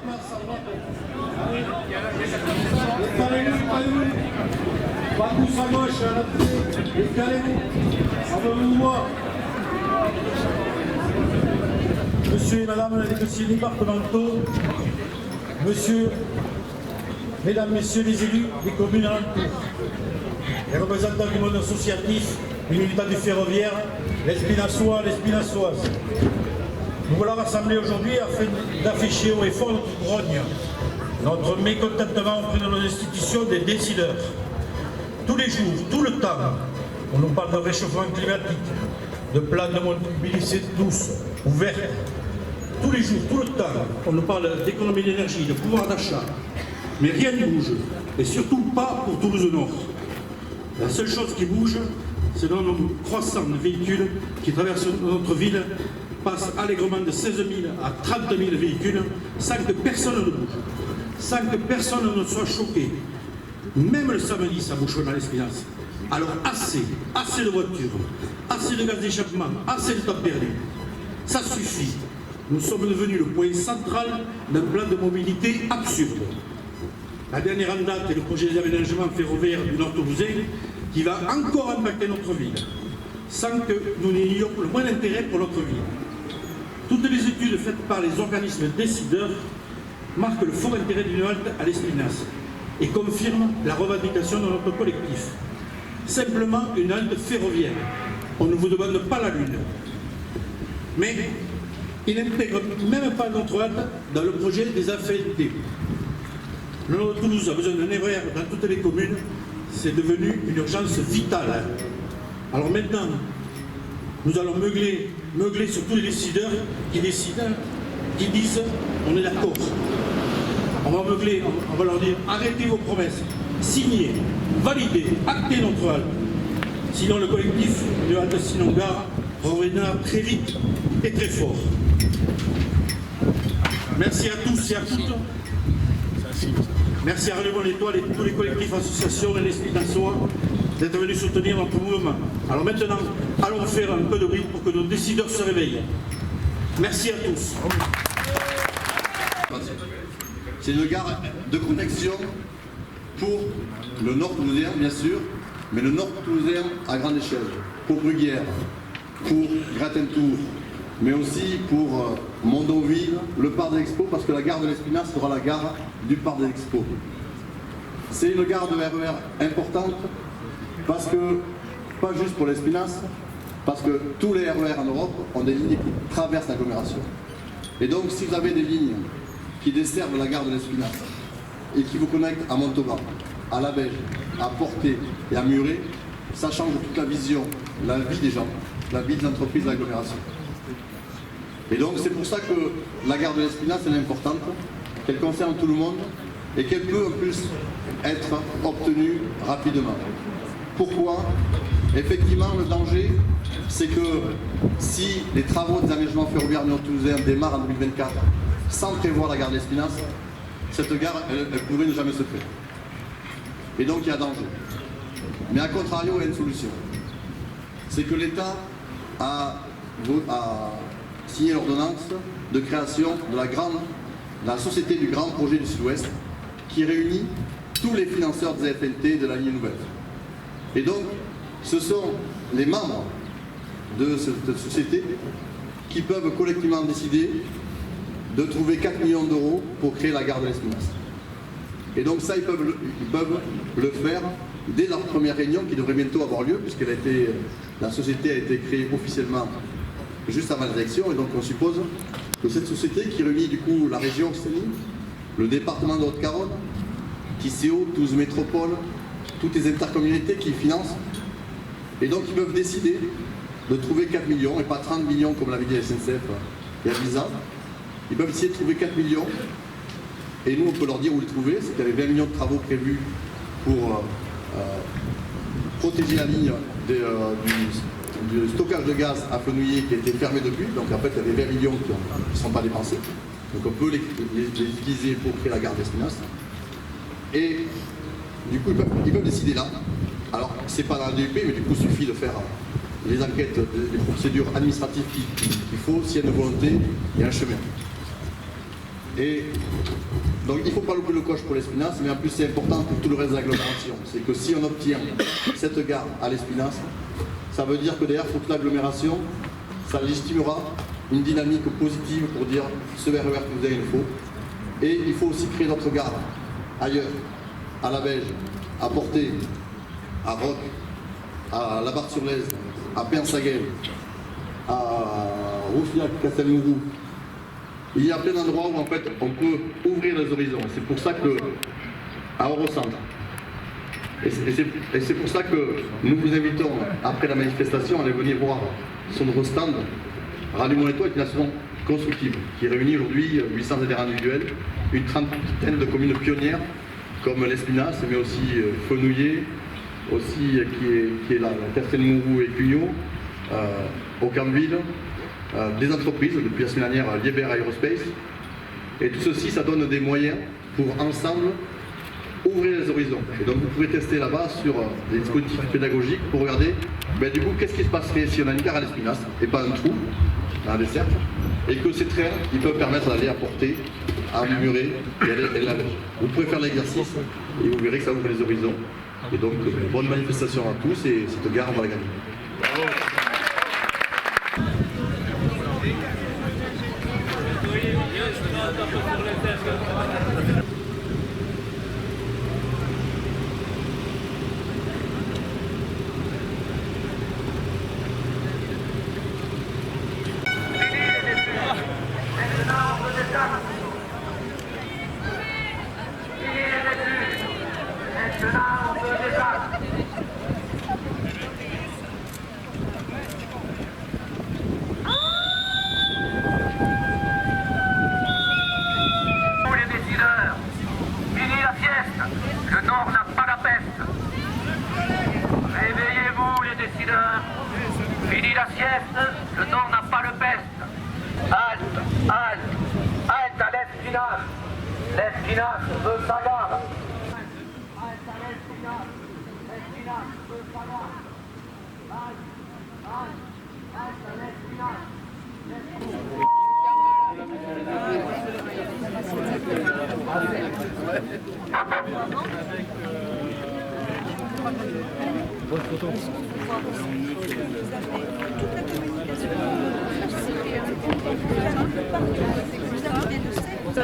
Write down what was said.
Pas tous à gauche, escalez-vous, on veut vous voir. Monsieur et Madame les dossiers départementaux, Mesdames, Messieurs les élus des communes alentours, les représentants du monde associatif, les militants du ferroviaire, l'Espinassois, l'Espinassoise. Nous voilà rassemblés aujourd'hui afin d'afficher haut et fort notre grogne, notre mécontentement auprès de nos institutions des décideurs. Tous les jours, tout le temps, on nous parle de réchauffement climatique, de plans de mobilité douce ou verte. Tous les jours, tout le temps, on nous parle d'économie d'énergie, de pouvoir d'achat. Mais rien ne bouge, et surtout pas pour Toulouse-Nord. La seule chose qui bouge, c'est le nombre croissant de véhicules qui traversent notre ville, passe allègrement de 16 000 à 30 000 véhicules, sans que personne ne bouge, sans que personne ne soit choqué. Même le samedi, ça bouchonne à l'Espinasse. Alors assez de voitures, assez de gaz d'échappement, assez de temps perdu. Ça suffit. Nous sommes devenus le point central d'un plan de mobilité absurde. La dernière en date est le projet d'aménagement ferroviaire du Nord Toulousain qui va encore impacter notre ville, sans que nous n'ayons le moins d'intérêt pour notre ville. Toutes les études faites par les organismes décideurs marquent le fort intérêt d'une halte à l'Espinasse et confirment la revendication de notre collectif. Simplement une halte ferroviaire. On ne vous demande pas la lune. Mais il n'intègre même pas notre halte dans le projet des AFLT. Le Nord de Toulouse a besoin d'un RER dans toutes les communes. C'est devenu une urgence vitale. Alors maintenant, nous allons meugler sur tous les décideurs qui décident, qui disent on est d'accord. On va meugler, on va leur dire arrêtez vos promesses, signez, validez, actez notre halte. Sinon le collectif de halte Sinonga reviendra très vite et très fort. Merci à tous et à toutes. Merci à Relèvons l'Étoile et tous les collectifs, associations et les Espinassois d'être venus soutenir notre mouvement. Alors maintenant, allons faire un peu de bruit pour que nos décideurs se réveillent. Merci à tous. C'est une gare de connexion pour le nord toulousain, bien sûr, mais le nord toulousain à grande échelle, pour Bruguière, pour Gratentour, mais aussi pour Mondonville, le parc de l'Expo, parce que la gare de l'Espinasse sera la gare du parc de l'Expo. C'est une gare de RER importante, parce que, pas juste pour l'Espinasse, parce que tous les RER en Europe ont des lignes qui traversent l'agglomération. Et donc, si vous avez des lignes qui desservent la gare de l'Espinasse et qui vous connectent à Montauban, à La Beige, à Portet et à Muret, ça change toute la vision, la vie des gens, la vie des entreprises de l'agglomération. Et donc c'est pour ça que la gare de l'Espinasse est importante, qu'elle concerne tout le monde et qu'elle peut en plus être obtenue rapidement. Pourquoi? Effectivement, le danger, c'est que si les travaux des aménagements ferroviaires nord-toulousains démarrent en 2024 sans prévoir la gare de l'Espinasse, cette gare, elle pourrait ne jamais se faire. Et donc il y a danger. Mais à contrario, il y a une solution. C'est que l'État a signé l'ordonnance de création de la Société du Grand Projet du Sud-Ouest qui réunit tous les financeurs des AFLT de la ligne nouvelle. Et donc, ce sont les membres de cette société qui peuvent collectivement décider de trouver 4 millions d'euros pour créer la gare de l'Espinasse. Et donc ça, ils peuvent le faire dès leur première réunion qui devrait bientôt avoir lieu, puisque la société a été créée officiellement juste avant les élections, et donc on suppose que cette société qui réunit du coup la région Occitanie, le département de Haute-Garonne, TCO, Toulouse Métropole, toutes les intercommunalités qui financent, et donc ils peuvent décider de trouver 4 millions, et pas 30 millions comme l'avait dit la SNCF il y a 10 ans. Ils peuvent essayer de trouver 4 millions, et nous on peut leur dire où les trouver, c'est qu'il y avait 20 millions de travaux prévus pour protéger la ligne du stockage de gaz à Fenouillet qui a été fermé depuis, donc en fait il y avait 20 millions qui ne sont pas dépensés, donc on peut les utiliser pour créer la gare d'Espinasse. Et du coup ils peuvent décider là. Alors c'est pas dans le DUP, mais du coup il suffit de faire les enquêtes, les procédures administratives qu'il faut, s'il y a une volonté, il y a un chemin. Et donc il ne faut pas louper le coche pour l'Espinasse, mais en plus c'est important pour tout le reste de l'agglomération. C'est que si on obtient cette gare à l'Espinasse, ça veut dire que derrière pour toute l'agglomération, ça légitimera une dynamique positive pour dire ce RER Toulousain il faut. Et il faut aussi créer d'autres gares ailleurs, à la Belge, à Portet, à Roc, à La Barre-sur-Lèze, à Pensaguel, à Roufiac-Castelmourou. Il y a plein d'endroits où en fait on peut ouvrir les horizons. C'est pour ça que, à Eurocentre, et c'est pour ça que nous vous invitons, après la manifestation, à aller venir voir sur notre stand. Rallye-Monétois est une association constructive qui réunit aujourd'hui 800 adhérents individuels, une trentaine de communes pionnières comme l'Espinasse, mais aussi Fenouillet, aussi qui est là, Castelmourou et Cugnot, Aucamville, des entreprises, depuis la semaine dernière, Liebherr Aerospace. Et tout ceci, ça donne des moyens pour ensemble ouvrir les horizons. Et donc vous pouvez tester là-bas sur des dispositifs pédagogiques pour regarder, du coup, qu'est-ce qui se passerait si on a une gare à l'Espinasse et pas un trou dans la desserte, et que ces trains, ils peuvent permettre d'aller à Portet, à Muret et la Belge. Vous pouvez faire l'exercice et vous verrez que ça ouvre les horizons. Et donc, bonne manifestation à tous et cette gare, on va la gagner. Bravo. Fini la sieste, le Nord n'a pas le peste. Halte, halte, halte à l'Espinasse. L'Espinasse veut sa gare. Halte à l'Espinasse. L'Espinasse veut sa gare. Halte, halte, halte à l'Espinasse. Bonne photo. Toute la